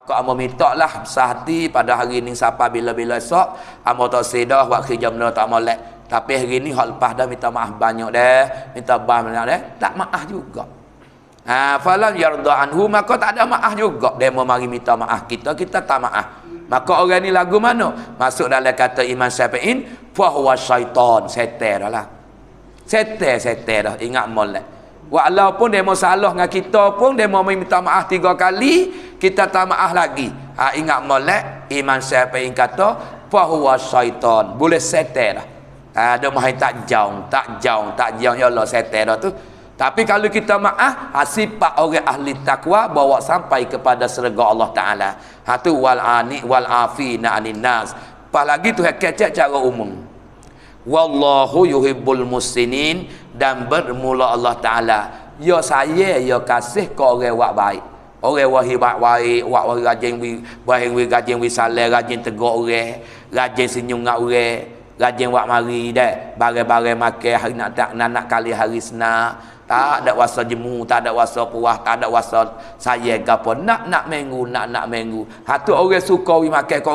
Kau amo minta lah sehati pada hari ni sampai bila-bila esok amo tak sedah buat kerja benda tak molek. Tapi hari ni hak lepas dah minta maaf banyak dah, minta banyak dah, tak maaf juga. Falam yarda anhu, maka tak ada maaf juga. Dia mau mari minta maaf kita tak maaf. Maka orang ni lagu mana? Masuk dalam kata Imam Syafi'in, fa huwa syaitan, setan dah. Setan dah, ingat molek. Walaupun dia mau salah dengan kita pun, dia mau minta maaf 3 kali, kita tak maaf lagi. Ingat molek, Imam Syafi'i kata, fa huwa syaitan, boleh setan dah. Dia mahu tak jauh ya Allah setan dah tu. Tapi kalau kita maaf, sifat orang ahli takwa bawa sampai kepada syurga Allah Taala. Tu wal afina anin nas. Apalagi tu kecek cara umum. Wallahu yuhibbul muslimin, dan bermula Allah Taala ya saya ya kasih ke orang buat baik. Orang wahai buat baik, wahai rajin rajin salah, rajin tegur orang, rajin senyum dengan orang, rajin buat mari dah. Barang-barang makan hari nak kali hari senang. Tak ada wasa jemu, tak ada wasa puas, tak ada wasa saya gapo nak minggu. Tu orang suka wi makan ke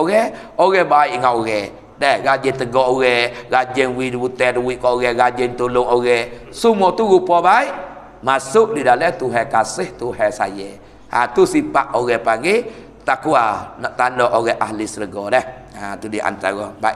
orang baik dengan orang. Dah rajin tegur orang, rajin wi duit ke orang, rajin tolong orang. Semua tu rupa baik masuk di dalam Tuhan kasih, Tuhan saya. Tu sifat orang panggil takwa, nak tanda orang ahli syurga dah. Tu di antara. Baiklah.